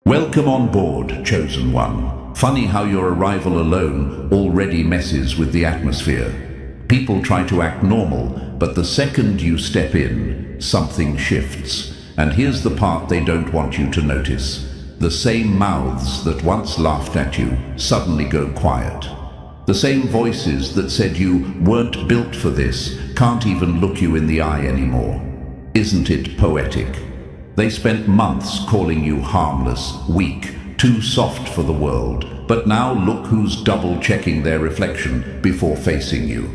Welcome on board, Chosen One. Funny how your arrival alone already messes with the atmosphere. People try to act normal, but the second you step in, something shifts. And here's the part they don't want you to notice. The same mouths that once laughed at you suddenly go quiet. The same voices that said you weren't built for this can't even look you in the eye anymore. Isn't it poetic? They spent months calling you harmless, weak, too soft for the world. But now look who's double-checking their reflection before facing you.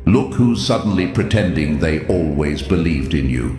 Look who's suddenly pretending they always believed in you.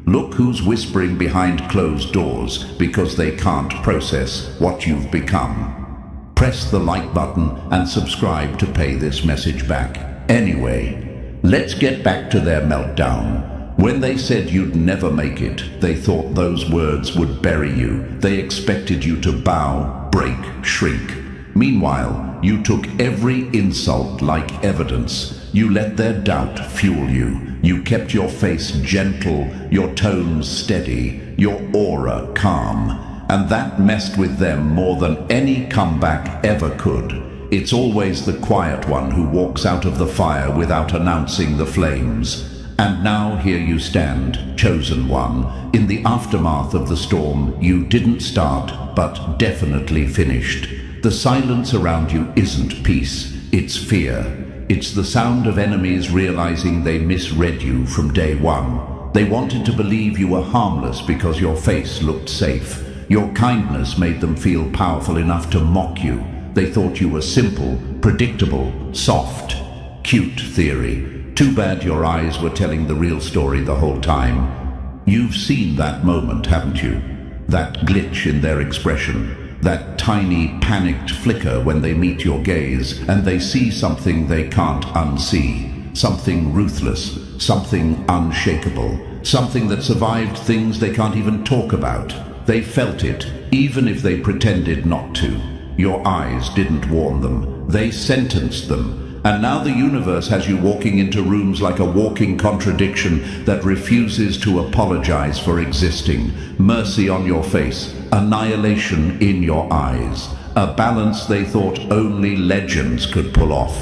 Look who's whispering behind closed doors because they can't process what you've become. Press the like button and subscribe to pay this message back. Anyway, let's get back to their meltdown. When they said you'd never make it, they thought those words would bury you. They expected you to bow, break, shrink. Meanwhile, you took every insult like evidence. You let their doubt fuel you. You kept your face gentle, your tone steady, your aura calm. And that messed with them more than any comeback ever could. It's always the quiet one who walks out of the fire without announcing the flames. And now here you stand, Chosen One. In the aftermath of the storm, you didn't start, but definitely finished. The silence around you isn't peace, it's fear. It's the sound of enemies realizing they misread you from day one. They wanted to believe you were harmless because your face looked safe. Your kindness made them feel powerful enough to mock you. They thought you were simple, predictable, soft. Cute theory. Too bad your eyes were telling the real story the whole time. You've seen that moment, haven't you? That glitch in their expression. That tiny, panicked flicker when they meet your gaze and they see something they can't unsee. Something ruthless, something unshakable, something that survived things they can't even talk about. They felt it, even if they pretended not to. Your eyes didn't warn them. They sentenced them. And now the universe has you walking into rooms like a walking contradiction that refuses to apologize for existing. Mercy on your face, annihilation in your eyes. A balance they thought only legends could pull off.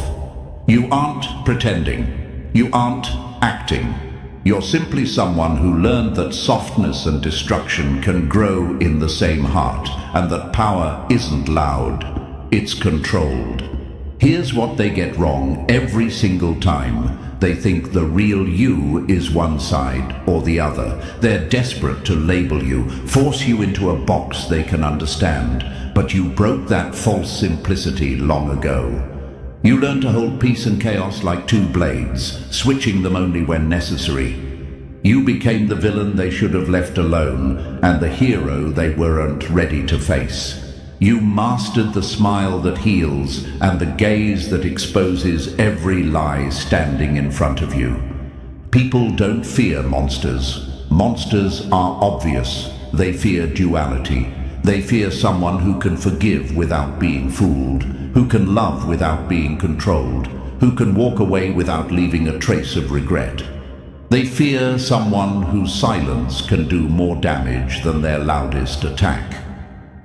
You aren't pretending. You aren't acting. You're simply someone who learned that softness and destruction can grow in the same heart, and that power isn't loud, it's controlled. Here's what they get wrong every single time. They think the real you is one side or the other. They're desperate to label you, force you into a box they can understand. But you broke that false simplicity long ago. You learned to hold peace and chaos like two blades, switching them only when necessary. You became the villain they should have left alone, and the hero they weren't ready to face. You mastered the smile that heals and the gaze that exposes every lie standing in front of you. People don't fear monsters. Monsters are obvious. They fear duality. They fear someone who can forgive without being fooled, who can love without being controlled, who can walk away without leaving a trace of regret. They fear someone whose silence can do more damage than their loudest attack.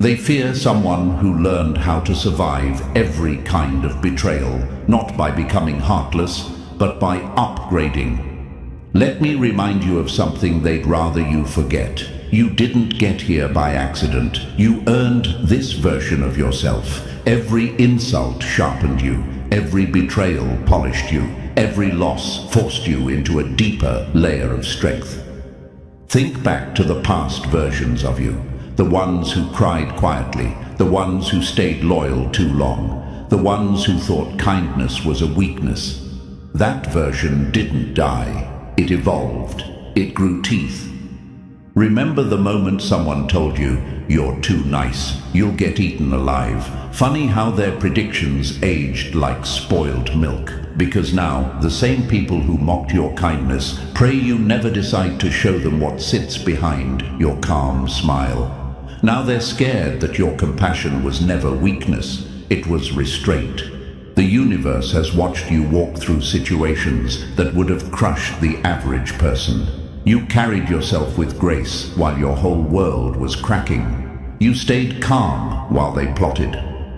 They fear someone who learned how to survive every kind of betrayal, not by becoming heartless, but by upgrading. Let me remind you of something they'd rather you forget. You didn't get here by accident. You earned this version of yourself. Every insult sharpened you. Every betrayal polished you. Every loss forced you into a deeper layer of strength. Think back to the past versions of you. The ones who cried quietly, the ones who stayed loyal too long, the ones who thought kindness was a weakness. That version didn't die. It evolved. It grew teeth. Remember the moment someone told you, "You're too nice, you'll get eaten alive." Funny how their predictions aged like spoiled milk. Because now, the same people who mocked your kindness pray you never decide to show them what sits behind your calm smile. Now they're scared that your compassion was never weakness, it was restraint. The universe has watched you walk through situations that would have crushed the average person. You carried yourself with grace while your whole world was cracking. You stayed calm while they plotted.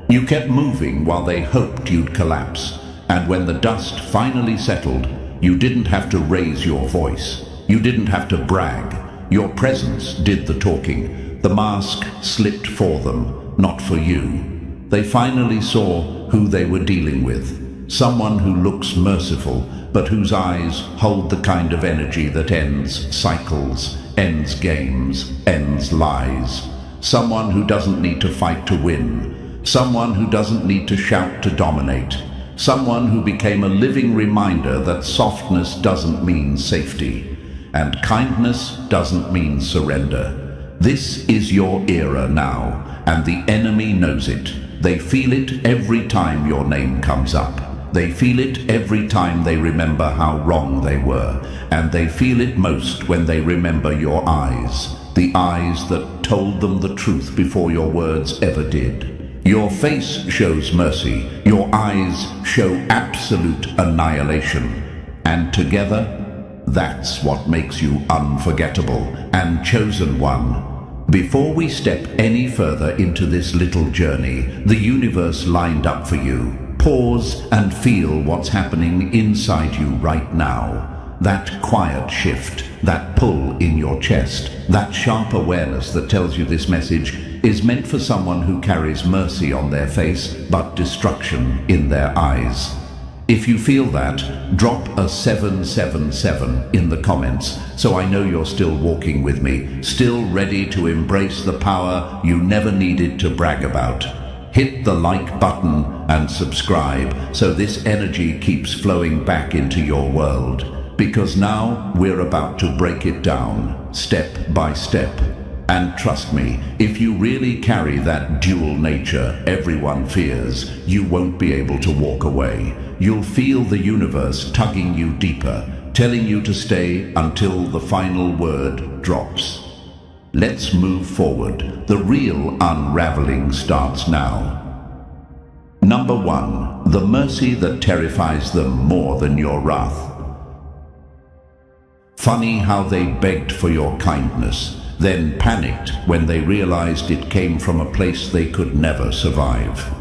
You kept moving while they hoped you'd collapse. And when the dust finally settled, you didn't have to raise your voice. You didn't have to brag. Your presence did the talking. The mask slipped for them, not for you. They finally saw who they were dealing with. Someone who looks merciful, but whose eyes hold the kind of energy that ends cycles, ends games, ends lies. Someone who doesn't need to fight to win. Someone who doesn't need to shout to dominate. Someone who became a living reminder that softness doesn't mean safety, and kindness doesn't mean surrender. This is your era now, and the enemy knows it. They feel it every time your name comes up. They feel it every time they remember how wrong they were, and they feel it most when they remember your eyes, the eyes that told them the truth before your words ever did. Your face shows mercy, your eyes show absolute annihilation, and together, that's what makes you unforgettable and chosen one. Before we step any further into this little journey the universe lined up for you, pause and feel what's happening inside you right now. That quiet shift, that pull in your chest, that sharp awareness that tells you this message is meant for someone who carries mercy on their face but destruction in their eyes. If you feel that, drop a 777 in the comments so I know you're still walking with me, still ready to embrace the power you never needed to brag about. Hit the like button and subscribe so this energy keeps flowing back into your world, because now we're about to break it down, step by step. And trust me, if you really carry that dual nature everyone fears, you won't be able to walk away. You'll feel the universe tugging you deeper, telling you to stay until the final word drops. Let's move forward. The real unraveling starts now. Number 1, the mercy that terrifies them more than your wrath. Funny how they begged for your kindness, then panicked when they realized it came from a place they could never survive.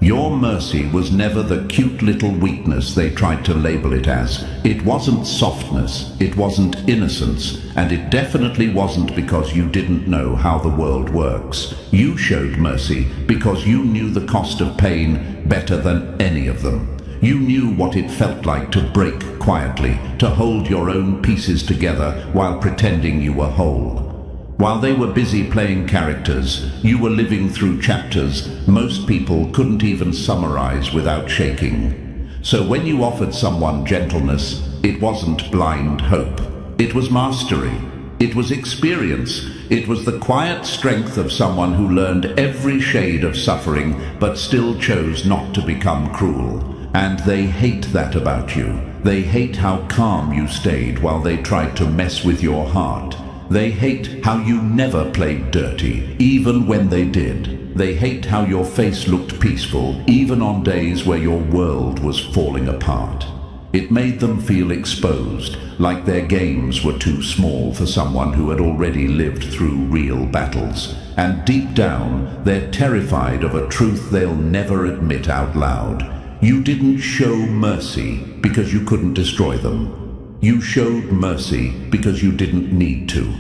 Your mercy was never the cute little weakness they tried to label it as. It wasn't softness, it wasn't innocence, and it definitely wasn't because you didn't know how the world works. You showed mercy because you knew the cost of pain better than any of them. You knew what it felt like to break quietly, to hold your own pieces together while pretending you were whole. While they were busy playing characters, you were living through chapters most people couldn't even summarize without shaking. So when you offered someone gentleness, it wasn't blind hope. It was mastery. It was experience. It was the quiet strength of someone who learned every shade of suffering but still chose not to become cruel. And they hate that about you. They hate how calm you stayed while they tried to mess with your heart. They hate how you never played dirty, even when they did. They hate how your face looked peaceful, even on days where your world was falling apart. It made them feel exposed, like their games were too small for someone who had already lived through real battles. And deep down, they're terrified of a truth they'll never admit out loud. You didn't show mercy because you couldn't destroy them. You showed mercy because you didn't need to.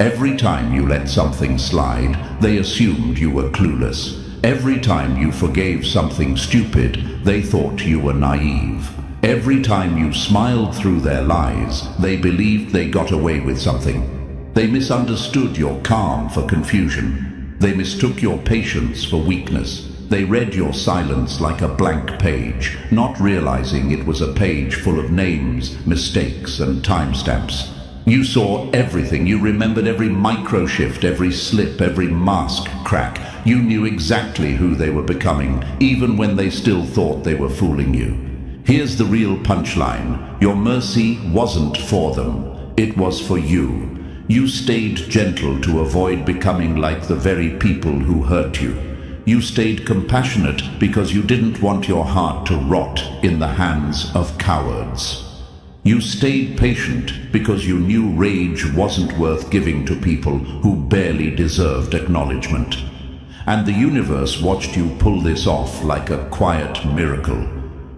Every time you let something slide, they assumed you were clueless. Every time you forgave something stupid, they thought you were naive. Every time you smiled through their lies, they believed they got away with something. They misunderstood your calm for confusion. They mistook your patience for weakness. They read your silence like a blank page, not realizing it was a page full of names, mistakes, and timestamps. You saw everything. You remembered every micro shift, every slip, every mask crack. You knew exactly who they were becoming, even when they still thought they were fooling you. Here's the real punchline. Your mercy wasn't for them. It was for you. You stayed gentle to avoid becoming like the very people who hurt you. You stayed compassionate because you didn't want your heart to rot in the hands of cowards. You stayed patient because you knew rage wasn't worth giving to people who barely deserved acknowledgement. And the universe watched you pull this off like a quiet miracle.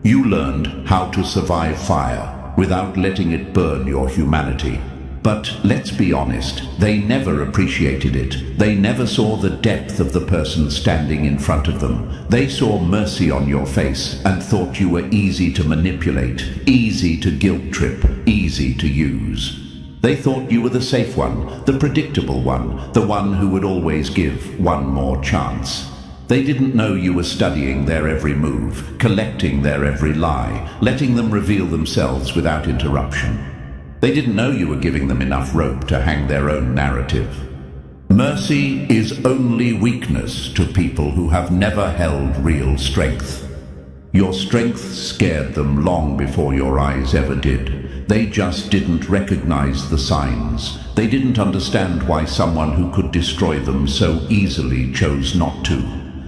You learned how to survive fire without letting it burn your humanity. But let's be honest, they never appreciated it. They never saw the depth of the person standing in front of them. They saw mercy on your face and thought you were easy to manipulate, easy to guilt trip, easy to use. They thought you were the safe one, the predictable one, the one who would always give one more chance. They didn't know you were studying their every move, collecting their every lie, letting them reveal themselves without interruption. They didn't know you were giving them enough rope to hang their own narrative. Mercy is only weakness to people who have never held real strength. Your strength scared them long before your eyes ever did. They just didn't recognize the signs. They didn't understand why someone who could destroy them so easily chose not to.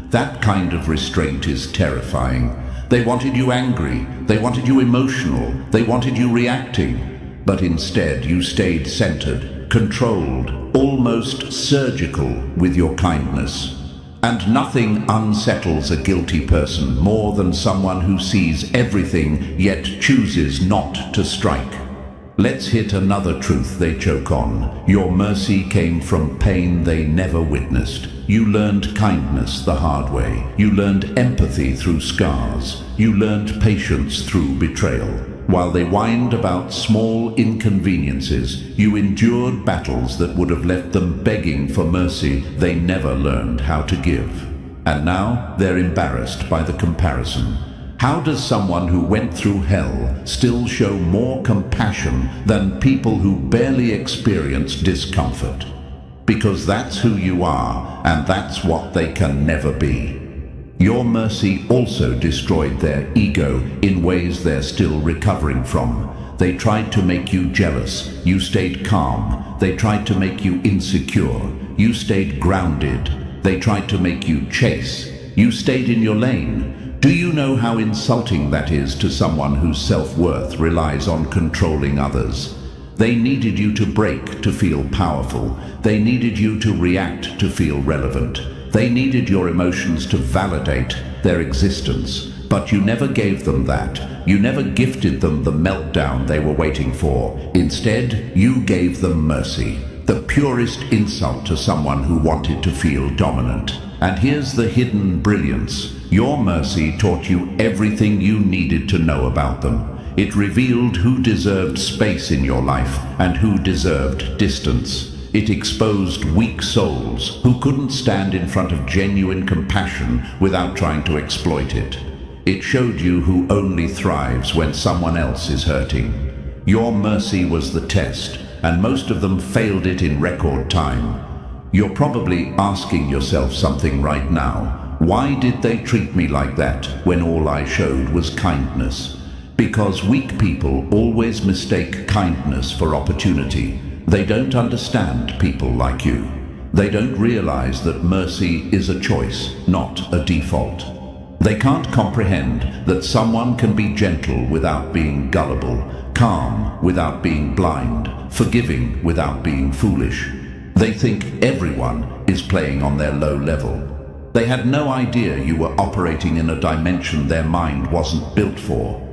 That kind of restraint is terrifying. They wanted you angry. They wanted you emotional. They wanted you reacting. But instead you stayed centered, controlled, almost surgical with your kindness. And nothing unsettles a guilty person more than someone who sees everything yet chooses not to strike. Let's hit another truth they choke on. Your mercy came from pain they never witnessed. You learned kindness the hard way. You learned empathy through scars. You learned patience through betrayal. While they whined about small inconveniences, you endured battles that would have left them begging for mercy they never learned how to give. And now they're embarrassed by the comparison. How does someone who went through hell still show more compassion than people who barely experience discomfort? Because that's who you are, and that's what they can never be. Your mercy also destroyed their ego in ways they're still recovering from. They tried to make you jealous. You stayed calm. They tried to make you insecure. You stayed grounded. They tried to make you chase. You stayed in your lane. Do you know how insulting that is to someone whose self-worth relies on controlling others? They needed you to break to feel powerful. They needed you to react to feel relevant. They needed your emotions to validate their existence, but you never gave them that. You never gifted them the meltdown they were waiting for. Instead, you gave them mercy, the purest insult to someone who wanted to feel dominant. And here's the hidden brilliance. Your mercy taught you everything you needed to know about them. It revealed who deserved space in your life and who deserved distance. It exposed weak souls who couldn't stand in front of genuine compassion without trying to exploit it. It showed you who only thrives when someone else is hurting. Your mercy was the test, and most of them failed it in record time. You're probably asking yourself something right now. Why did they treat me like that when all I showed was kindness? Because weak people always mistake kindness for opportunity. They don't understand people like you. They don't realize that mercy is a choice, not a default. They can't comprehend that someone can be gentle without being gullible, calm without being blind, forgiving without being foolish. They think everyone is playing on their low level. They had no idea you were operating in a dimension their mind wasn't built for.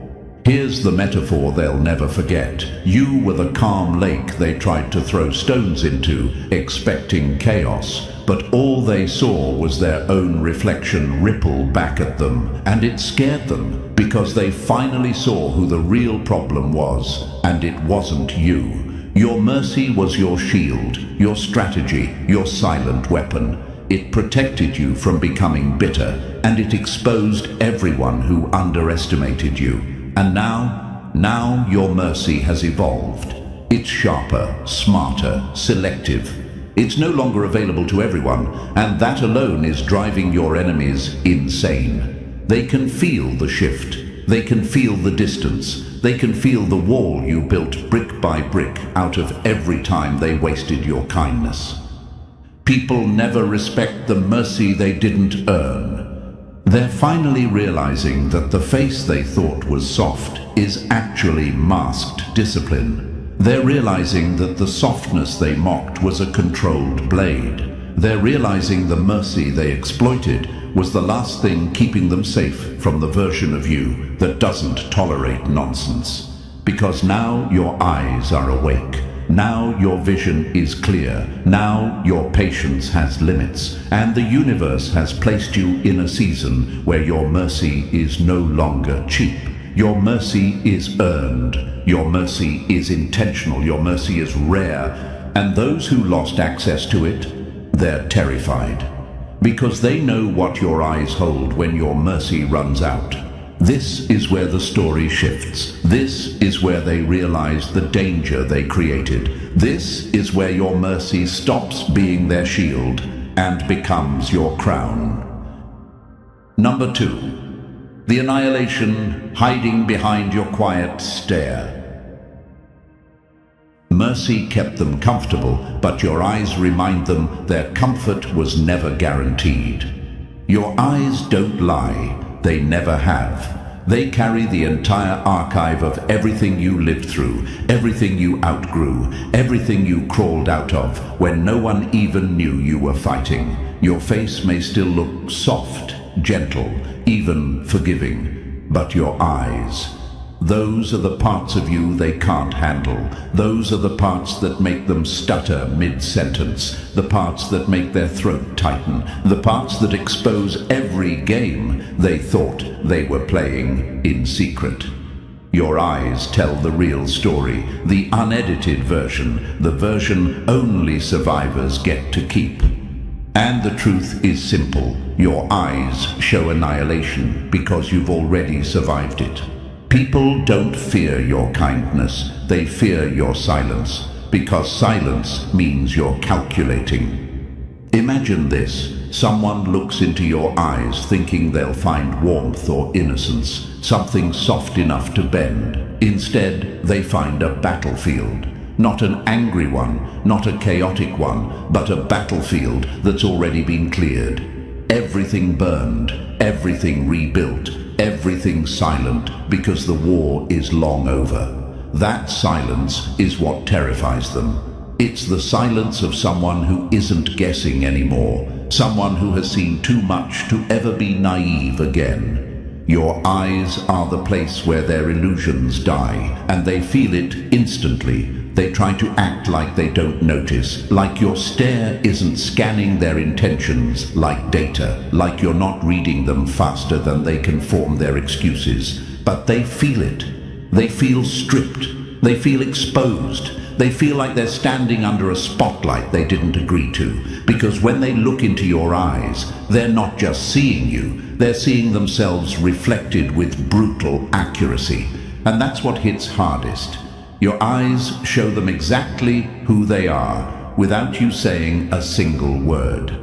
Here's the metaphor they'll never forget. You were the calm lake they tried to throw stones into, expecting chaos, but all they saw was their own reflection ripple back at them, and it scared them because they finally saw who the real problem was, and it wasn't you. Your mercy was your shield, your strategy, your silent weapon. It protected you from becoming bitter, and it exposed everyone who underestimated you. And now your mercy has evolved. It's sharper, smarter, selective. It's no longer available to everyone, and that alone is driving your enemies insane. They can feel the shift. They can feel the distance. They can feel the wall you built brick by brick out of every time they wasted your kindness. People never respect the mercy they didn't earn. They're finally realizing that the face they thought was soft is actually masked discipline. They're realizing that the softness they mocked was a controlled blade. They're realizing the mercy they exploited was the last thing keeping them safe from the version of you that doesn't tolerate nonsense. Because now your eyes are awake. Now your vision is clear. Now your patience has limits. And the universe has placed you in a season where your mercy is no longer cheap. Your mercy is earned. Your mercy is intentional. Your mercy is rare. And those who lost access to it, they're terrified. Because they know what your eyes hold when your mercy runs out. This is where the story shifts. This is where they realize the danger they created. This is where your mercy stops being their shield and becomes your crown. Number 2. The annihilation hiding behind your quiet stare. Mercy kept them comfortable, but your eyes remind them their comfort was never guaranteed. Your eyes don't lie. They never have. They carry the entire archive of everything you lived through, everything you outgrew, everything you crawled out of when no one even knew you were fighting. Your face may still look soft, gentle, even forgiving, but your eyes, those are the parts of you they can't handle. Those are the parts that make them stutter mid-sentence, the parts that make their throat tighten, the parts that expose every game they thought they were playing in secret. Your eyes tell the real story, the unedited version, the version only survivors get to keep. And the truth is simple. Your eyes show annihilation because you've already survived it. People don't fear your kindness, they fear your silence, because silence means you're calculating. Imagine this. Someone looks into your eyes thinking they'll find warmth or innocence, something soft enough to bend. Instead, they find a battlefield. Not an angry one, not a chaotic one, but a battlefield that's already been cleared. Everything burned, everything rebuilt, everything silent, because the war is long over. That silence is what terrifies them. It's the silence of someone who isn't guessing anymore, someone who has seen too much to ever be naive again. Your eyes are the place where their illusions die, and they feel it instantly. They try to act like they don't notice, like your stare isn't scanning their intentions like data, like you're not reading them faster than they can form their excuses. But they feel it. They feel stripped. They feel exposed. They feel like they're standing under a spotlight they didn't agree to. Because when they look into your eyes, they're not just seeing you, they're seeing themselves reflected with brutal accuracy. And that's what hits hardest. Your eyes show them exactly who they are, without you saying a single word.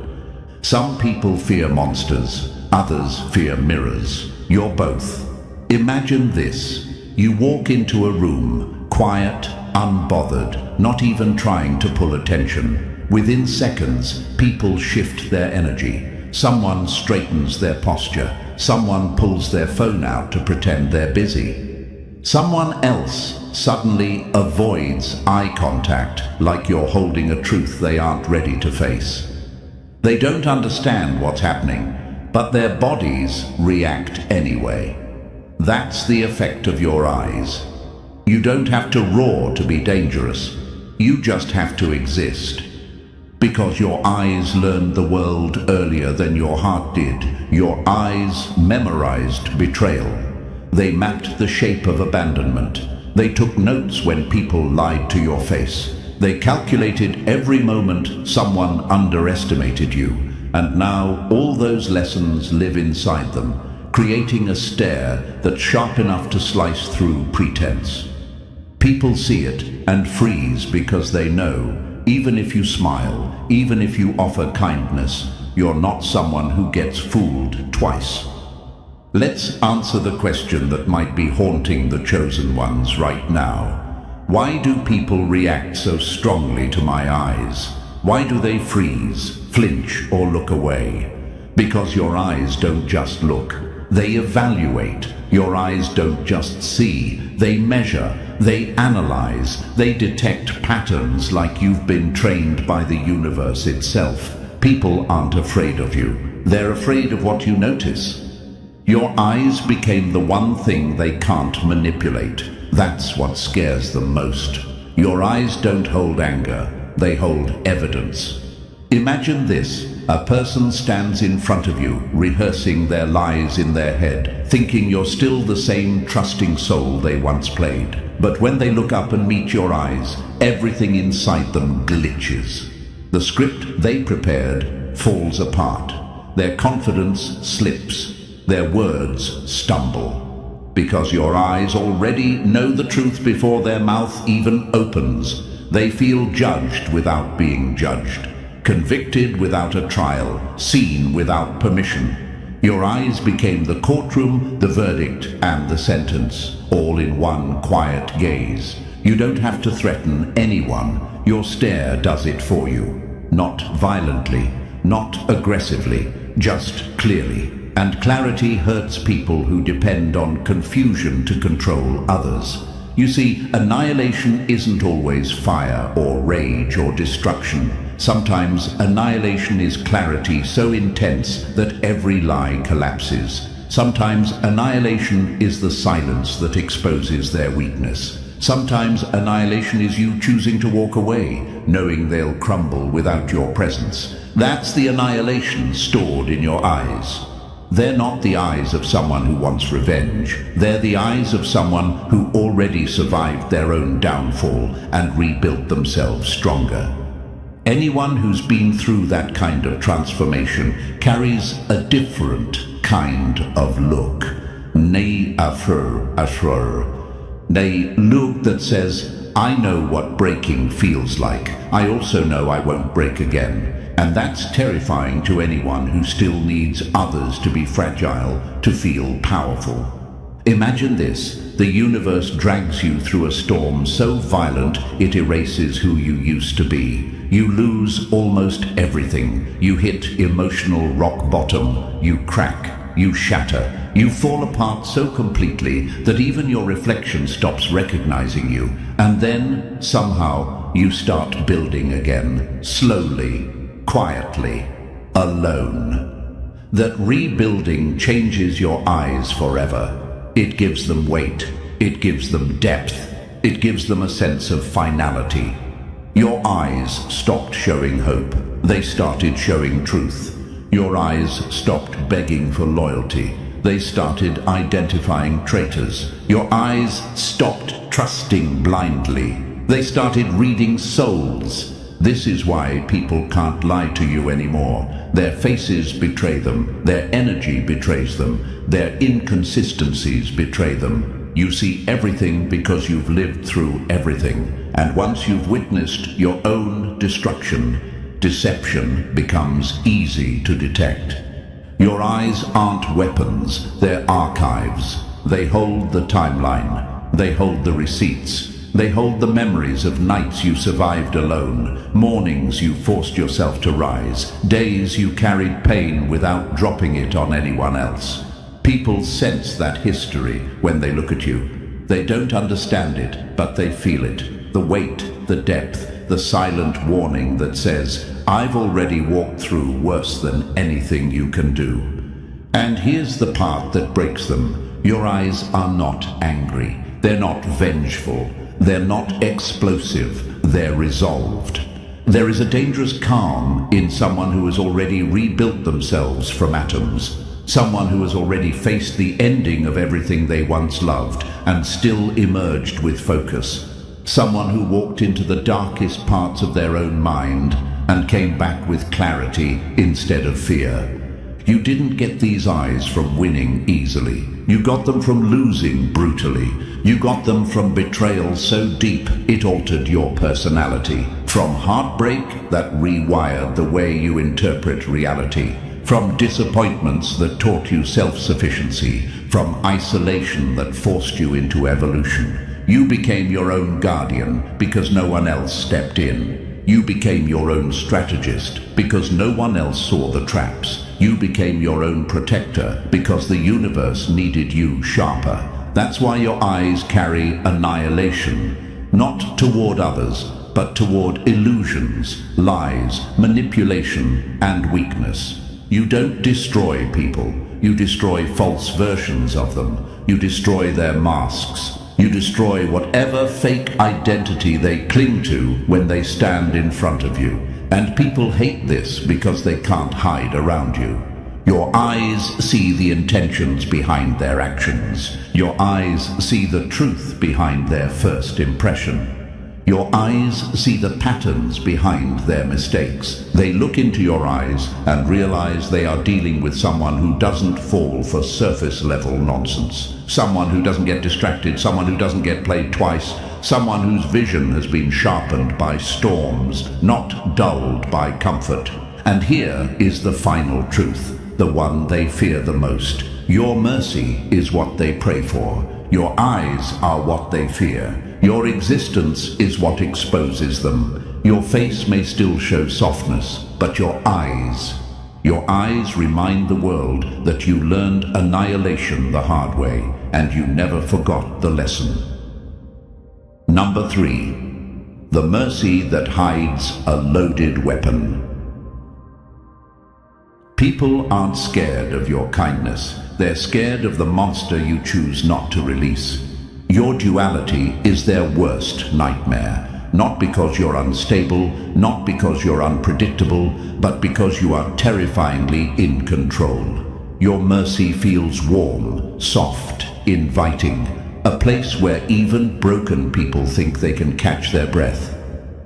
Some people fear monsters, others fear mirrors. You're both. Imagine this. You walk into a room, quiet, unbothered, not even trying to pull attention. Within seconds, people shift their energy. Someone straightens their posture. Someone pulls their phone out to pretend they're busy. Someone else suddenly avoids eye contact, like you're holding a truth they aren't ready to face. They don't understand what's happening, but their bodies react anyway. That's the effect of your eyes. You don't have to roar to be dangerous. You just have to exist. Because your eyes learned the world earlier than your heart did. Your eyes memorized betrayal. They mapped the shape of abandonment. They took notes when people lied to your face. They calculated every moment someone underestimated you. And now all those lessons live inside them, creating a stare that's sharp enough to slice through pretense. People see it and freeze because they know, even if you smile, even if you offer kindness, you're not someone who gets fooled twice. Let's answer the question that might be haunting the chosen ones right now. Why do people react so strongly to my eyes? Why do they freeze, flinch, or look away? Because your eyes don't just look. They evaluate. Your eyes don't just see. They measure. They analyze. They detect patterns like you've been trained by the universe itself. People aren't afraid of you. They're afraid of what you notice. Your eyes became the one thing they can't manipulate. That's what scares them most. Your eyes don't hold anger. They hold evidence. Imagine this. A person stands in front of you, rehearsing their lies in their head, thinking you're still the same trusting soul they once played. But when they look up and meet your eyes, everything inside them glitches. The script they prepared falls apart. Their confidence slips. Their words stumble. Because your eyes already know the truth before their mouth even opens. They feel judged without being judged. Convicted without a trial, seen without permission. Your eyes became the courtroom, the verdict, and the sentence, all in one quiet gaze. You don't have to threaten anyone. Your stare does it for you. Not violently, not aggressively, just clearly. And clarity hurts people who depend on confusion to control others. You see, annihilation isn't always fire or rage or destruction. Sometimes annihilation is clarity so intense that every lie collapses. Sometimes annihilation is the silence that exposes their weakness. Sometimes annihilation is you choosing to walk away, knowing they'll crumble without your presence. That's the annihilation stored in your eyes. They're not the eyes of someone who wants revenge. They're the eyes of someone who already survived their own downfall and rebuilt themselves stronger. Anyone who's been through that kind of transformation carries a different kind of look. Nay afur. Nay look that says, I know what breaking feels like. I also know I won't break again. And that's terrifying to anyone who still needs others to be fragile, to feel powerful. Imagine this. The universe drags you through a storm so violent it erases who you used to be. You lose almost everything. You hit emotional rock bottom. You crack. You shatter. You fall apart so completely that even your reflection stops recognizing you. And then, somehow, you start building again. Slowly. Quietly, alone. That rebuilding changes your eyes forever. It gives them weight. It gives them depth. It gives them a sense of finality. Your eyes stopped showing hope. They started showing truth. Your eyes stopped begging for loyalty. They started identifying traitors. Your eyes stopped trusting blindly. They started reading souls. This is why people can't lie to you anymore. Their faces betray them. Their energy betrays them. Their inconsistencies betray them. You see everything because you've lived through everything. And once you've witnessed your own destruction, deception becomes easy to detect. Your eyes aren't weapons, they're archives. They hold the timeline. They hold the receipts. They hold the memories of nights you survived alone, mornings you forced yourself to rise, days you carried pain without dropping it on anyone else. People sense that history when they look at you. They don't understand it, but they feel it. The weight, the depth, the silent warning that says, I've already walked through worse than anything you can do. And here's the part that breaks them. Your eyes are not angry. They're not vengeful. They're not explosive, they're resolved. There is a dangerous calm in someone who has already rebuilt themselves from atoms. Someone who has already faced the ending of everything they once loved and still emerged with focus. Someone who walked into the darkest parts of their own mind and came back with clarity instead of fear. You didn't get these eyes from winning easily. You got them from losing brutally. You got them from betrayal so deep it altered your personality. From heartbreak that rewired the way you interpret reality. From disappointments that taught you self-sufficiency. From isolation that forced you into evolution. You became your own guardian because no one else stepped in. You became your own strategist because no one else saw the traps. You became your own protector because the universe needed you sharper. That's why your eyes carry annihilation, not toward others, but toward illusions, lies, manipulation, and weakness. You don't destroy people. You destroy false versions of them. You destroy their masks. You destroy whatever fake identity they cling to when they stand in front of you. And people hate this because they can't hide around you. Your eyes see the intentions behind their actions. Your eyes see the truth behind their first impression. Your eyes see the patterns behind their mistakes. They look into your eyes and realize they are dealing with someone who doesn't fall for surface-level nonsense. Someone who doesn't get distracted, someone who doesn't get played twice, someone whose vision has been sharpened by storms, not dulled by comfort. And here is the final truth, the one they fear the most. Your mercy is what they pray for. Your eyes are what they fear. Your existence is what exposes them. Your face may still show softness, but your eyes remind the world that you learned annihilation the hard way, and you never forgot the lesson. Number 3. The mercy that hides a loaded weapon. People aren't scared of your kindness. They're scared of the monster you choose not to release. Your duality is their worst nightmare, not because you're unstable, not because you're unpredictable, but because you are terrifyingly in control. Your mercy feels warm, soft, inviting, a place where even broken people think they can catch their breath.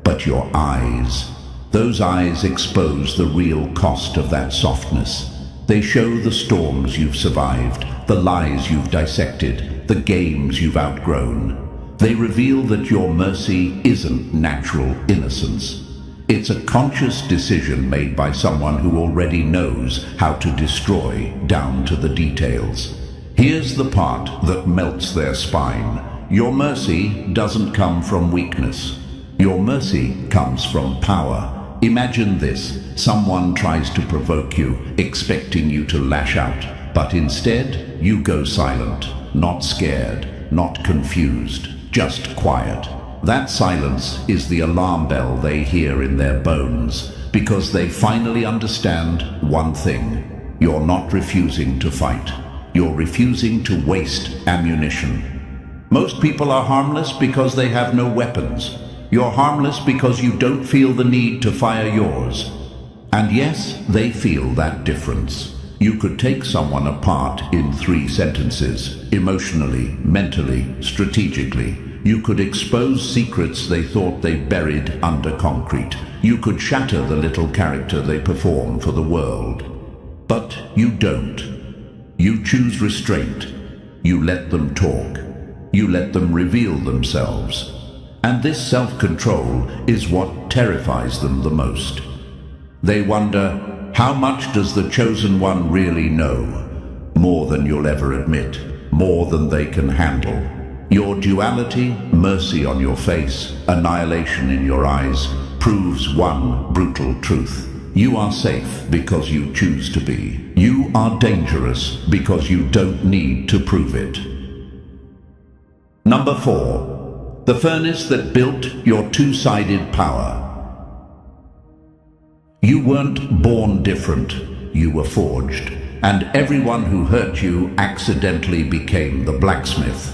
But your eyes, those eyes expose the real cost of that softness. They show the storms you've survived, the lies you've dissected, the games you've outgrown. They reveal that your mercy isn't natural innocence. It's a conscious decision made by someone who already knows how to destroy down to the details. Here's the part that melts their spine. Your mercy doesn't come from weakness. Your mercy comes from power. Imagine this. Someone tries to provoke you, expecting you to lash out, but instead you go silent, not scared, not confused, just quiet. That silence is the alarm bell they hear in their bones, because they finally understand one thing. You're not refusing to fight. You're refusing to waste ammunition. Most people are harmless because they have no weapons. You're harmless because you don't feel the need to fire yours. And yes, they feel that difference. You could take someone apart in 3 sentences, emotionally, mentally, strategically. You could expose secrets they thought they buried under concrete. You could shatter the little character they perform for the world. But you don't. You choose restraint. You let them talk. You let them reveal themselves. And this self-control is what terrifies them the most. They wonder, how much does the chosen one really know? More than you'll ever admit, more than they can handle. Your duality, mercy on your face, annihilation in your eyes, proves one brutal truth. You are safe because you choose to be. You are dangerous because you don't need to prove it. Number 4. The furnace that built your two-sided power. You weren't born different, you were forged, and everyone who hurt you accidentally became the blacksmith.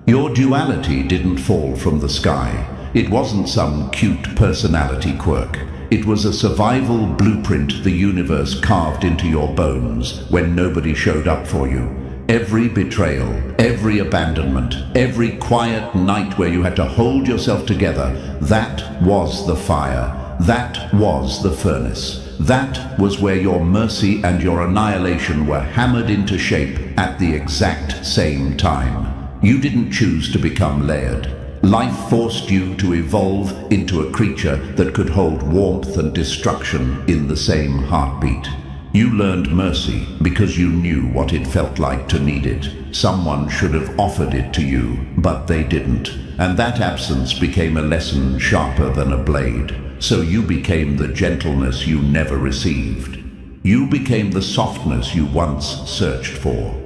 Your duality didn't fall from the sky. It wasn't some cute personality quirk. It was a survival blueprint the universe carved into your bones when nobody showed up for you. Every betrayal, every abandonment, every quiet night where you had to hold yourself together, that was the fire. That was the furnace. That was where your mercy and your annihilation were hammered into shape at the exact same time. You didn't choose to become layered. Life forced you to evolve into a creature that could hold warmth and destruction in the same heartbeat. You learned mercy because you knew what it felt like to need it. Someone should have offered it to you, but they didn't. And that absence became a lesson sharper than a blade. So you became the gentleness you never received. You became the softness you once searched for.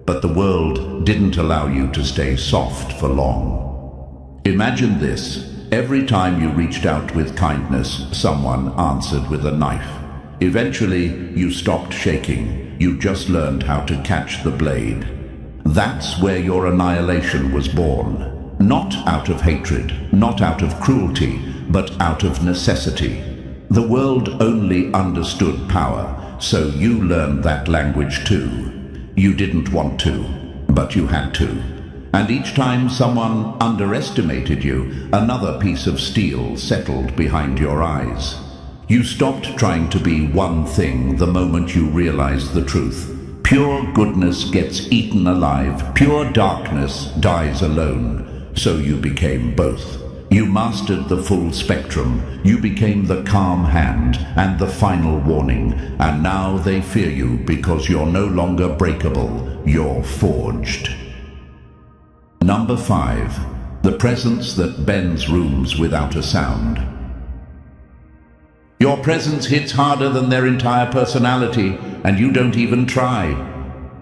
But the world didn't allow you to stay soft for long. Imagine this. Every time you reached out with kindness, someone answered with a knife. Eventually, you stopped shaking. You just learned how to catch the blade. That's where your annihilation was born. Not out of hatred, not out of cruelty, but out of necessity. The world only understood power, so you learned that language too. You didn't want to, but you had to. And each time someone underestimated you, another piece of steel settled behind your eyes. You stopped trying to be one thing the moment you realized the truth. Pure goodness gets eaten alive, pure darkness dies alone. So you became both. You mastered the full spectrum. You became the calm hand and the final warning. And now they fear you because you're no longer breakable. You're forged. Number 5. The presence that bends rooms without a sound. Your presence hits harder than their entire personality, and you don't even try.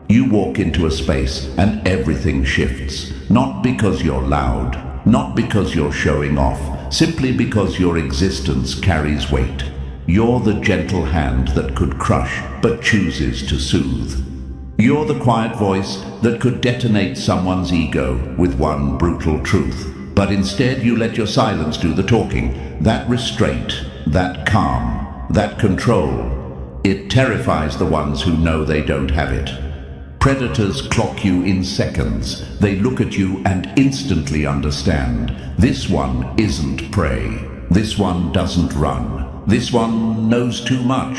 You walk into a space and everything shifts. Not because you're loud, not because you're showing off, simply because your existence carries weight. You're the gentle hand that could crush, but chooses to soothe. You're the quiet voice that could detonate someone's ego with one brutal truth. But instead you let your silence do the talking. That restraint, that calm, that control, it terrifies the ones who know they don't have it. Predators clock you in seconds. They look at you and instantly understand. This one isn't prey. This one doesn't run. This one knows too much.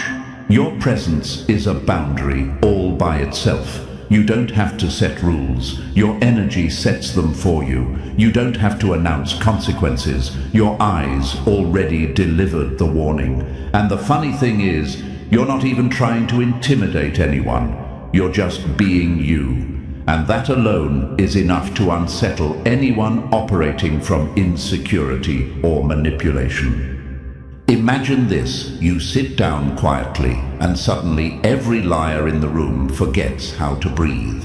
Your presence is a boundary all by itself. You don't have to set rules. Your energy sets them for you. You don't have to announce consequences. Your eyes already delivered the warning. And the funny thing is, you're not even trying to intimidate anyone. You're just being you. And that alone is enough to unsettle anyone operating from insecurity or manipulation. Imagine this: you sit down quietly, and suddenly every liar in the room forgets how to breathe.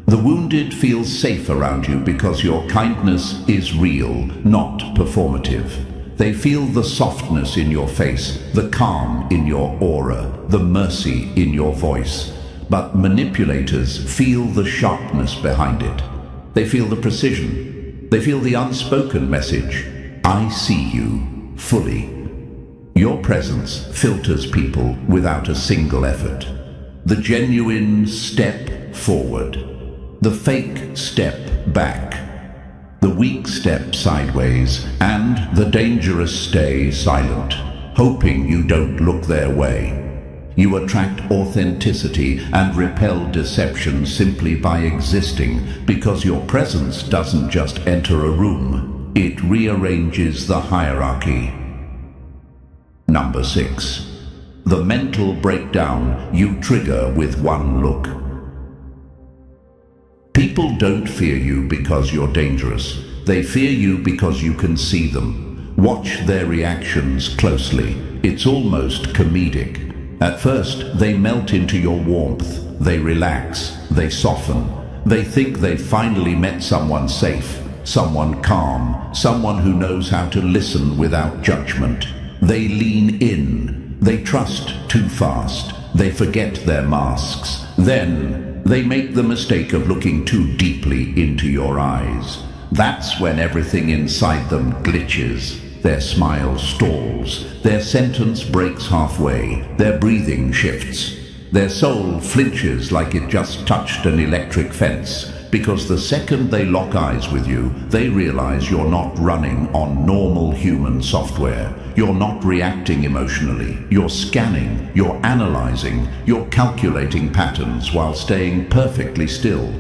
The wounded feel safe around you because your kindness is real, not performative. They feel the softness in your face, the calm in your aura, the mercy in your voice. But manipulators feel the sharpness behind it. They feel the precision. They feel the unspoken message. I see you fully. Your presence filters people without a single effort. The genuine step forward. The fake step back. The weak step sideways. And the dangerous stay silent, hoping you don't look their way. You attract authenticity and repel deception simply by existing, because your presence doesn't just enter a room, it rearranges the hierarchy. Number 6. The mental breakdown you trigger with one look. People don't fear you because you're dangerous. They fear you because you can see them. Watch their reactions closely. It's almost comedic. At first, they melt into your warmth. They relax. They soften. They think they've finally met someone safe, someone calm, someone who knows how to listen without judgment. They lean in. They trust too fast. They forget their masks. Then, they make the mistake of looking too deeply into your eyes. That's when everything inside them glitches. Their smile stalls. Their sentence breaks halfway. Their breathing shifts. Their soul flinches like it just touched an electric fence. Because the second they lock eyes with you, they realize you're not running on normal human software. You're not reacting emotionally. You're scanning. You're analyzing. You're calculating patterns while staying perfectly still.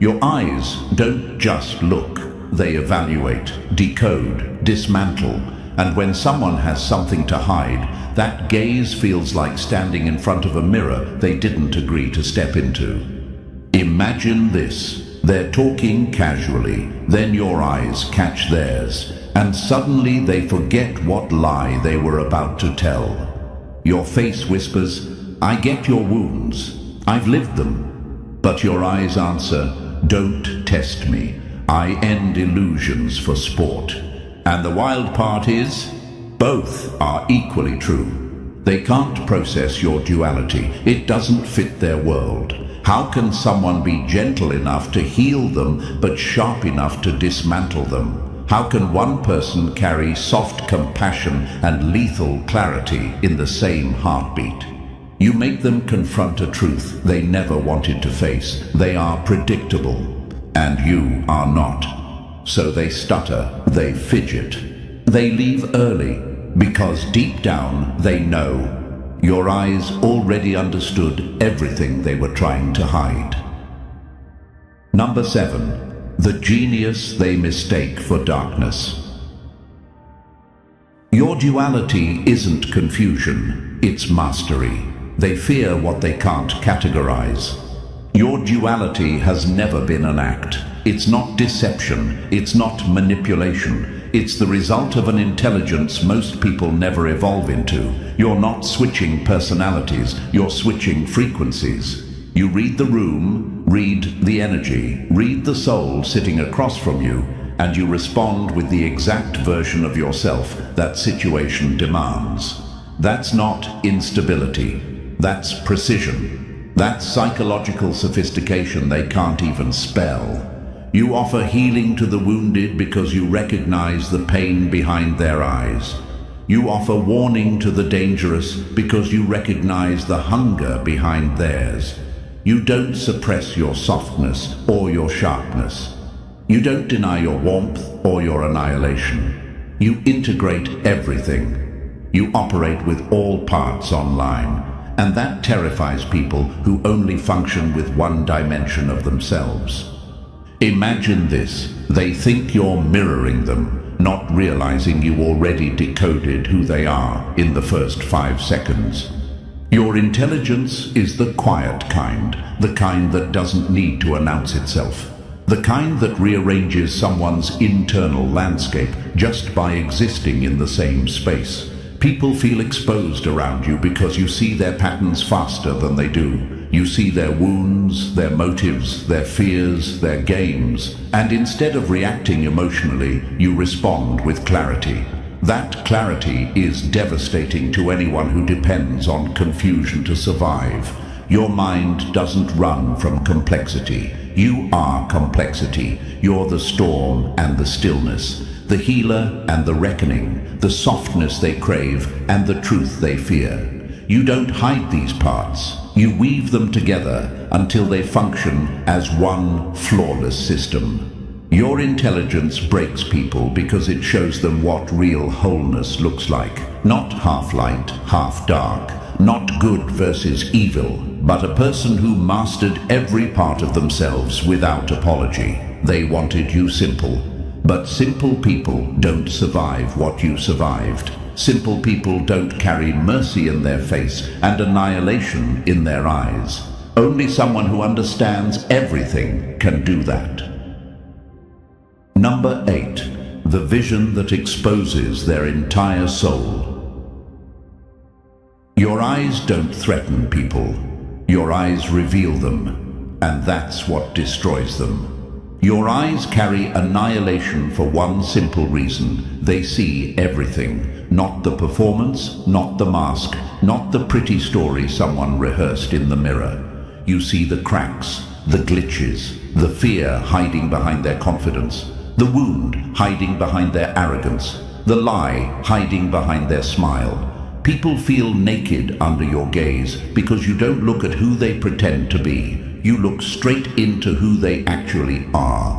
Your eyes don't just look. They evaluate, decode, dismantle. And when someone has something to hide, that gaze feels like standing in front of a mirror they didn't agree to step into. Imagine this. They're talking casually, then your eyes catch theirs, and suddenly they forget what lie they were about to tell. Your face whispers, I get your wounds. I've lived them. But your eyes answer, don't test me. I end illusions for sport. And the wild part is, both are equally true. They can't process your duality. It doesn't fit their world. How can someone be gentle enough to heal them, but sharp enough to dismantle them? How can one person carry soft compassion and lethal clarity in the same heartbeat? You make them confront a truth they never wanted to face. They are predictable, and you are not. So they stutter, they fidget, they leave early, because deep down they know your eyes already understood everything they were trying to hide. Number 7. The genius they mistake for darkness. Your duality isn't confusion, it's mastery. They fear what they can't categorize. Your duality has never been an act. It's not deception, it's not manipulation. It's the result of an intelligence most people never evolve into. You're not switching personalities, you're switching frequencies. You read the room, read the energy, read the soul sitting across from you, and you respond with the exact version of yourself that situation demands. That's not instability, that's precision. That's psychological sophistication they can't even spell. You offer healing to the wounded because you recognize the pain behind their eyes. You offer warning to the dangerous because you recognize the hunger behind theirs. You don't suppress your softness or your sharpness. You don't deny your warmth or your annihilation. You integrate everything. You operate with all parts online, and that terrifies people who only function with one dimension of themselves. Imagine this. They think you're mirroring them, not realizing you already decoded who they are in the first 5 seconds. Your intelligence is the quiet kind, the kind that doesn't need to announce itself, the kind that rearranges someone's internal landscape just by existing in the same space. People feel exposed around you because you see their patterns faster than they do. You see their wounds, their motives, their fears, their games, and instead of reacting emotionally, you respond with clarity. That clarity is devastating to anyone who depends on confusion to survive. Your mind doesn't run from complexity. You are complexity. You're the storm and the stillness, the healer and the reckoning, the softness they crave and the truth they fear. You don't hide these parts. You weave them together until they function as one flawless system. Your intelligence breaks people because it shows them what real wholeness looks like. Not half light, half dark, not good versus evil, but a person who mastered every part of themselves without apology. They wanted you simple. But simple people don't survive what you survived. Simple people don't carry mercy in their face and annihilation in their eyes. Only someone who understands everything can do that. Number 8. The vision that exposes their entire soul. Your eyes don't threaten people. Your eyes reveal them, and that's what destroys them. Your eyes carry annihilation for one simple reason. They see everything. Not the performance, not the mask, not the pretty story someone rehearsed in the mirror. You see the cracks, the glitches, the fear hiding behind their confidence, the wound hiding behind their arrogance, the lie hiding behind their smile. People feel naked under your gaze because you don't look at who they pretend to be. You look straight into who they actually are.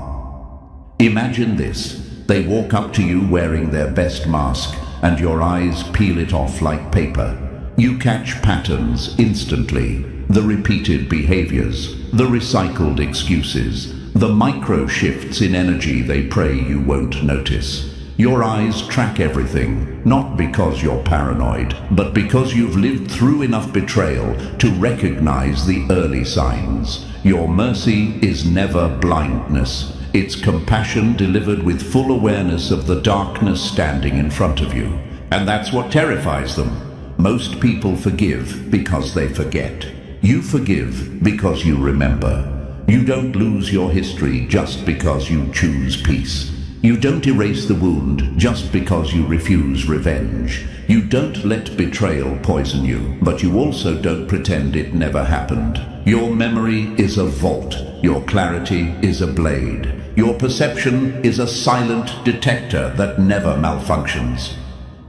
Imagine this. They walk up to you wearing their best mask, and your eyes peel it off like paper. You catch patterns instantly, the repeated behaviors, the recycled excuses, the micro shifts in energy they pray you won't notice. Your eyes track everything, not because you're paranoid, but because you've lived through enough betrayal to recognize the early signs. Your mercy is never blindness. It's compassion delivered with full awareness of the darkness standing in front of you. And that's what terrifies them. Most people forgive because they forget. You forgive because you remember. You don't lose your history just because you choose peace. You don't erase the wound just because you refuse revenge. You don't let betrayal poison you, but you also don't pretend it never happened. Your memory is a vault. Your clarity is a blade. Your perception is a silent detector that never malfunctions.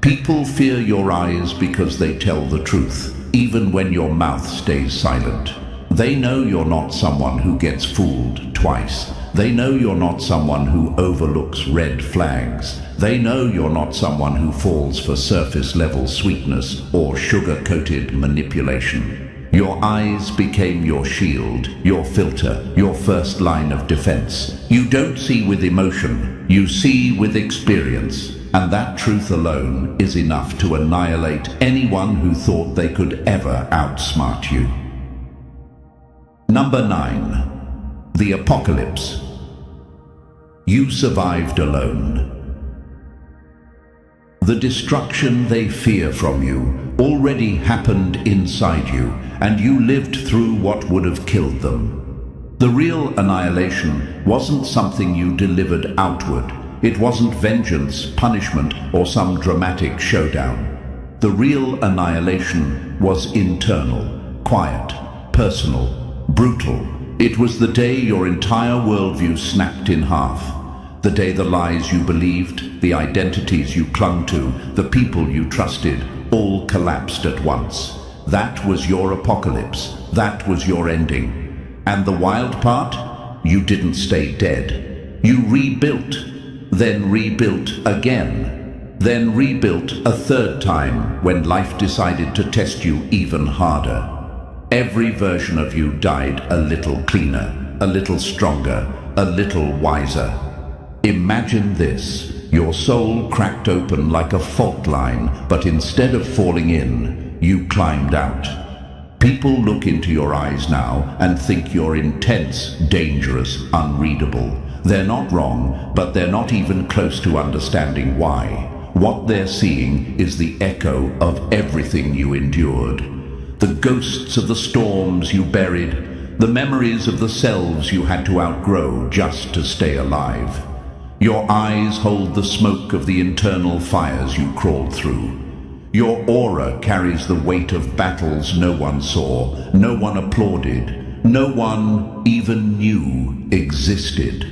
People fear your eyes because they tell the truth, even when your mouth stays silent. They know you're not someone who gets fooled twice. They know you're not someone who overlooks red flags. They know you're not someone who falls for surface-level sweetness or sugar-coated manipulation. Your eyes became your shield, your filter, your first line of defense. You don't see with emotion, you see with experience. And that truth alone is enough to annihilate anyone who thought they could ever outsmart you. Number 9. The Apocalypse. You survived alone. The destruction they fear from you already happened inside you, and you lived through what would have killed them. The real annihilation wasn't something you delivered outward. It wasn't vengeance, punishment, or some dramatic showdown. The real annihilation was internal, quiet, personal, brutal. It was the day your entire worldview snapped in half. The day the lies you believed, the identities you clung to, the people you trusted, all collapsed at once. That was your apocalypse. That was your ending. And the wild part? You didn't stay dead. You rebuilt, then rebuilt again, then rebuilt a third time when life decided to test you even harder. Every version of you died a little cleaner, a little stronger, a little wiser. Imagine this. Your soul cracked open like a fault line, but instead of falling in, you climbed out. People look into your eyes now and think you're intense, dangerous, unreadable. They're not wrong, but they're not even close to understanding why. What they're seeing is the echo of everything you endured. The ghosts of the storms you buried, the memories of the selves you had to outgrow just to stay alive. Your eyes hold the smoke of the internal fires you crawled through. Your aura carries the weight of battles no one saw, no one applauded, no one even knew existed.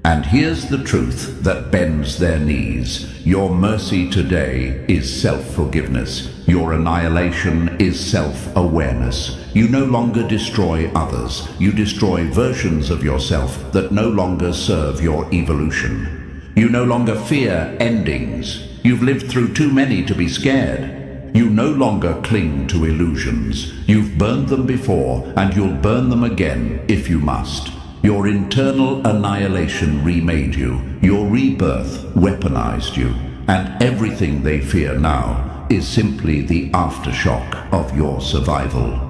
And here's the truth that bends their knees. Your mercy today is self-forgiveness. Your annihilation is self-awareness. You no longer destroy others. You destroy versions of yourself that no longer serve your evolution. You no longer fear endings. You've lived through too many to be scared. You no longer cling to illusions. You've burned them before, and you'll burn them again if you must. Your internal annihilation remade you. Your rebirth weaponized you. And everything they fear now is simply the aftershock of your survival.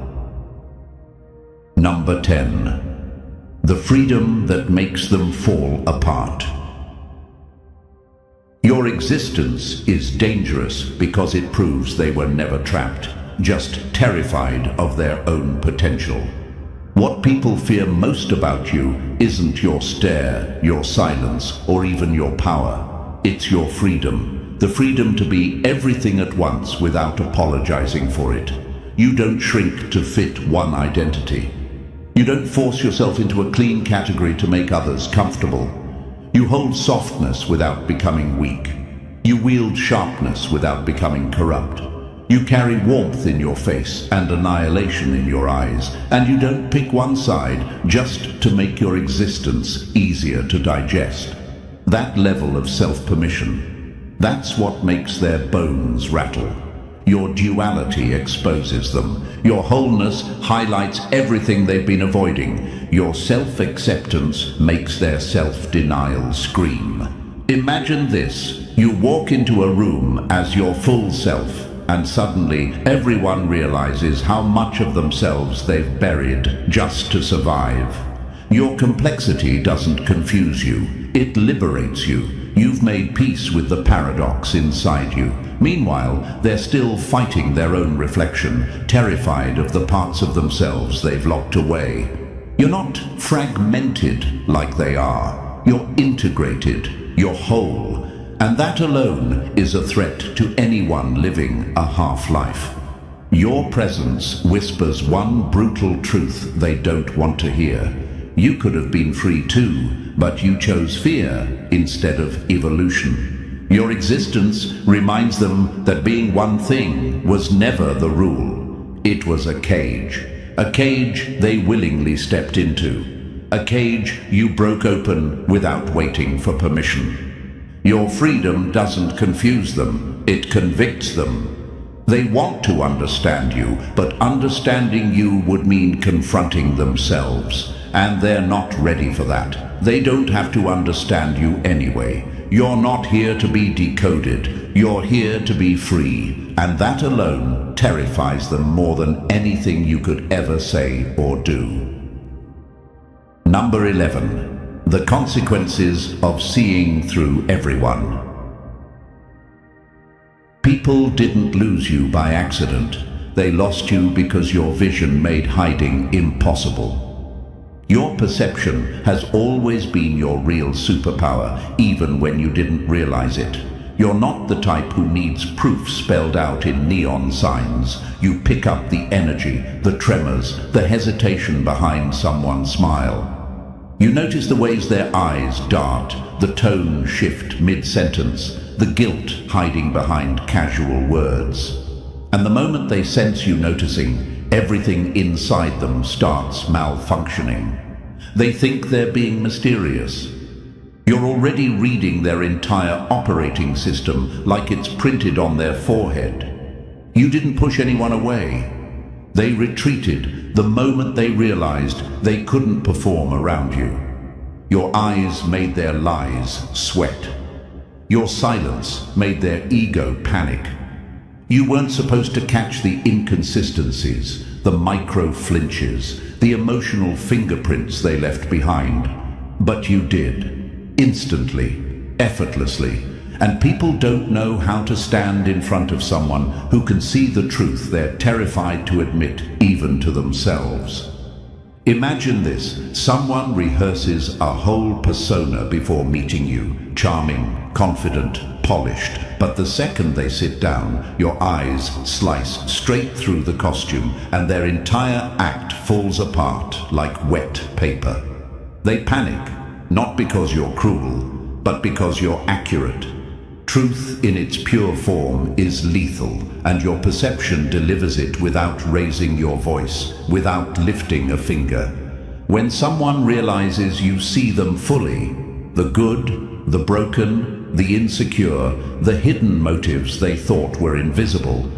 Number 10. The freedom that makes them fall apart. Your existence is dangerous because it proves they were never trapped, just terrified of their own potential. What people fear most about you isn't your stare, your silence, or even your power. It's your freedom. The freedom to be everything at once without apologizing for it. You don't shrink to fit one identity. You don't force yourself into a clean category to make others comfortable. You hold softness without becoming weak. You wield sharpness without becoming corrupt. You carry warmth in your face and annihilation in your eyes, and you don't pick one side just to make your existence easier to digest. That level of self-permission, that's what makes their bones rattle. Your duality exposes them. Your wholeness highlights everything they've been avoiding. Your self-acceptance makes their self-denial scream. Imagine this. You walk into a room as your full self, and suddenly everyone realizes how much of themselves they've buried just to survive. Your complexity doesn't confuse you, it liberates you. You've made peace with the paradox inside you. Meanwhile, they're still fighting their own reflection, terrified of the parts of themselves they've locked away. You're not fragmented like they are, you're integrated. You're whole, and that alone is a threat to anyone living a half-life. Your presence whispers one brutal truth they don't want to hear. You could have been free too, but you chose fear instead of evolution. Your existence reminds them that being one thing was never the rule. It was a cage they willingly stepped into, a cage you broke open without waiting for permission. Your freedom doesn't confuse them, it convicts them. They want to understand you, but understanding you would mean confronting themselves, and they're not ready for that. They don't have to understand you anyway. You're not here to be decoded, you're here to be free, and that alone terrifies them more than anything you could ever say or do. Number 11. The consequences of seeing through everyone. People didn't lose you by accident. They lost you because your vision made hiding impossible. Your perception has always been your real superpower, even when you didn't realize it. You're not the type who needs proof spelled out in neon signs. You pick up the energy, the tremors, the hesitation behind someone's smile. You notice the ways their eyes dart, the tone shift mid-sentence, the guilt hiding behind casual words. And the moment they sense you noticing, everything inside them starts malfunctioning. They think they're being mysterious. You're already reading their entire operating system like it's printed on their forehead. You didn't push anyone away. They retreated the moment they realized they couldn't perform around you. Your eyes made their lies sweat. Your silence made their ego panic. You weren't supposed to catch the inconsistencies, the micro flinches, the emotional fingerprints they left behind. But you did, instantly, effortlessly. And people don't know how to stand in front of someone who can see the truth they're terrified to admit even to themselves. Imagine this: someone rehearses a whole persona before meeting you, charming, confident, polished, but the second they sit down, your eyes slice straight through the costume and their entire act falls apart like wet paper. They panic, not because you're cruel, but because you're accurate. Truth in its pure form is lethal, and your perception delivers it without raising your voice, without lifting a finger. When someone realizes you see them fully, the good, the broken, the insecure, the hidden motives they thought were invisible,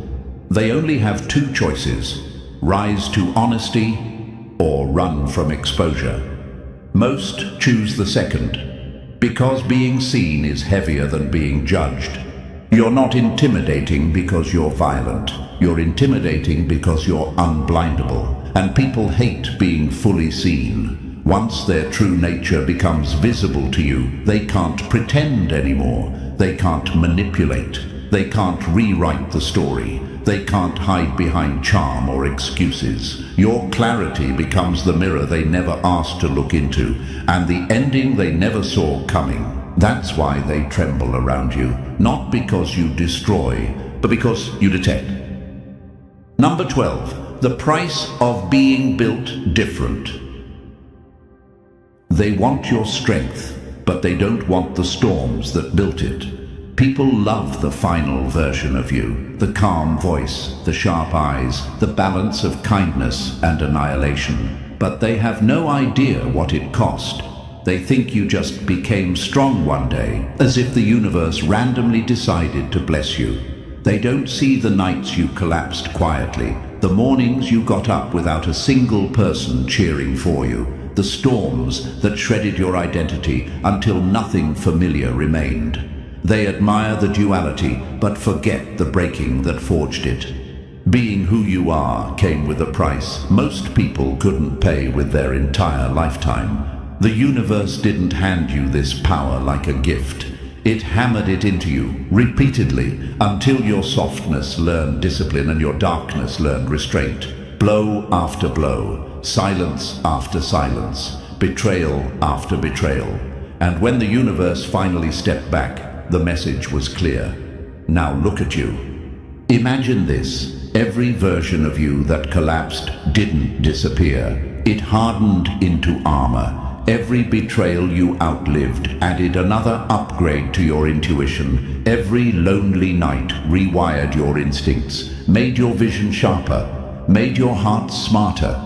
they only have two choices: rise to honesty or run from exposure. Most choose the second, because being seen is heavier than being judged. You're not intimidating because you're violent. You're intimidating because you're unblindable. And people hate being fully seen. Once their true nature becomes visible to you, they can't pretend anymore. They can't manipulate. They can't rewrite the story. They can't hide behind charm or excuses. Your clarity becomes the mirror they never asked to look into, and the ending they never saw coming. That's why they tremble around you, not because you destroy, but because you detect. Number 12, the price of being built different. They want your strength, but they don't want the storms that built it. People love the final version of you, the calm voice, the sharp eyes, the balance of kindness and annihilation. But they have no idea what it cost. They think you just became strong one day, as if the universe randomly decided to bless you. They don't see the nights you collapsed quietly, the mornings you got up without a single person cheering for you, the storms that shredded your identity until nothing familiar remained. They admire the duality, but forget the breaking that forged it. Being who you are came with a price most people couldn't pay with their entire lifetime. The universe didn't hand you this power like a gift. It hammered it into you repeatedly until your softness learned discipline and your darkness learned restraint. Blow after blow, silence after silence, betrayal after betrayal. And when the universe finally stepped back, the message was clear. Now look at you. Imagine this. Every version of you that collapsed didn't disappear. It hardened into armor. Every betrayal you outlived added another upgrade to your intuition. Every lonely night rewired your instincts, made your vision sharper, made your heart smarter.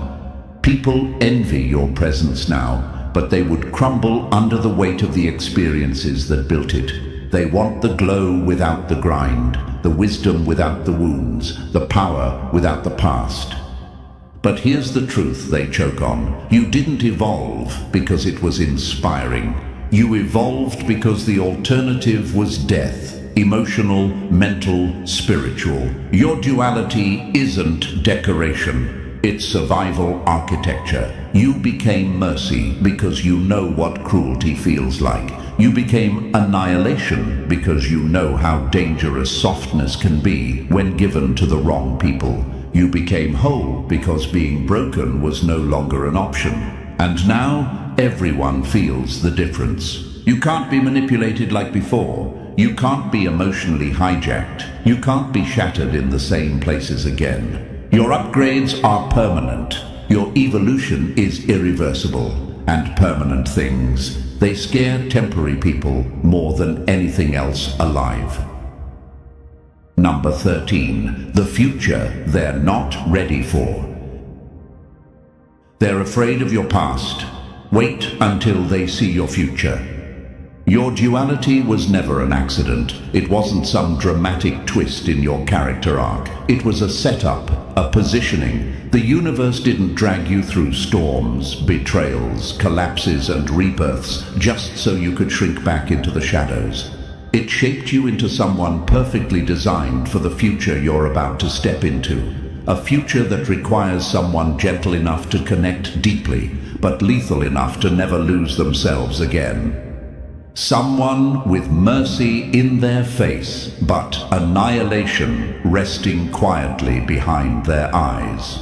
People envy your presence now, but they would crumble under the weight of the experiences that built it. They want the glow without the grind, the wisdom without the wounds, the power without the past. But here's the truth they choke on. You didn't evolve because it was inspiring. You evolved because the alternative was death. Emotional, mental, spiritual. Your duality isn't decoration. It's survival architecture. You became mercy because you know what cruelty feels like. You became annihilation because you know how dangerous softness can be when given to the wrong people. You became whole because being broken was no longer an option. And now, everyone feels the difference. You can't be manipulated like before. You can't be emotionally hijacked. You can't be shattered in the same places again. Your upgrades are permanent. Your evolution is irreversible. And permanent things, they scare temporary people more than anything else alive. Number 13. The future they're not ready for. They're afraid of your past. Wait until they see your future. Your duality was never an accident. It wasn't some dramatic twist in your character arc. It was a setup, a positioning. The universe didn't drag you through storms, betrayals, collapses, and rebirths just so you could shrink back into the shadows. It shaped you into someone perfectly designed for the future you're about to step into. A future that requires someone gentle enough to connect deeply, but lethal enough to never lose themselves again. Someone with mercy in their face, but annihilation resting quietly behind their eyes.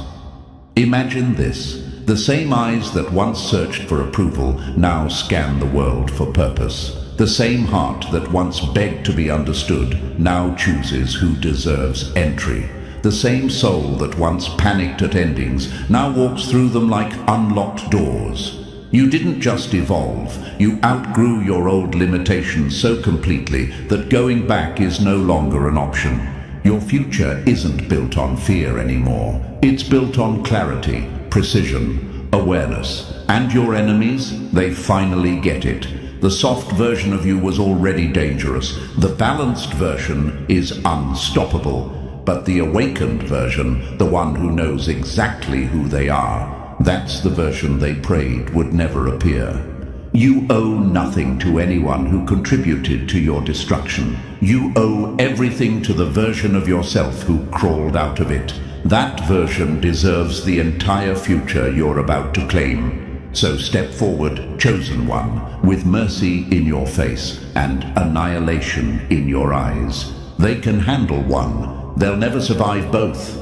Imagine this. The same eyes that once searched for approval now scan the world for purpose. The same heart that once begged to be understood now chooses who deserves entry. The same soul that once panicked at endings now walks through them like unlocked doors. You didn't just evolve, you outgrew your old limitations so completely that going back is no longer an option. Your future isn't built on fear anymore. It's built on clarity, precision, awareness. And your enemies, they finally get it. The soft version of you was already dangerous. The balanced version is unstoppable. But the awakened version, the one who knows exactly who they are, that's the version they prayed would never appear. You owe nothing to anyone who contributed to your destruction. You owe everything to the version of yourself who crawled out of it. That version deserves the entire future you're about to claim. So step forward, chosen one, with mercy in your face and annihilation in your eyes. They can handle one. They'll never survive both.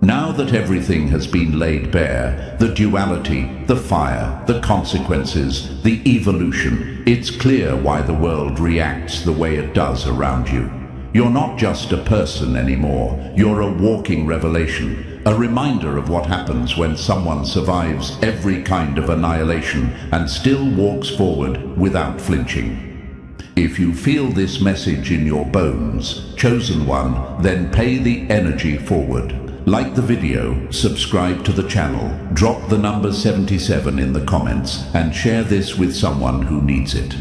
Now that everything has been laid bare, the duality, the fire, the consequences, the evolution, it's clear why the world reacts the way it does around you. You're not just a person anymore. You're a walking revelation, a reminder of what happens when someone survives every kind of annihilation and still walks forward without flinching. If you feel this message in your bones, chosen one, then pay the energy forward. Like the video, subscribe to the channel, drop the number 77 in the comments, and share this with someone who needs it.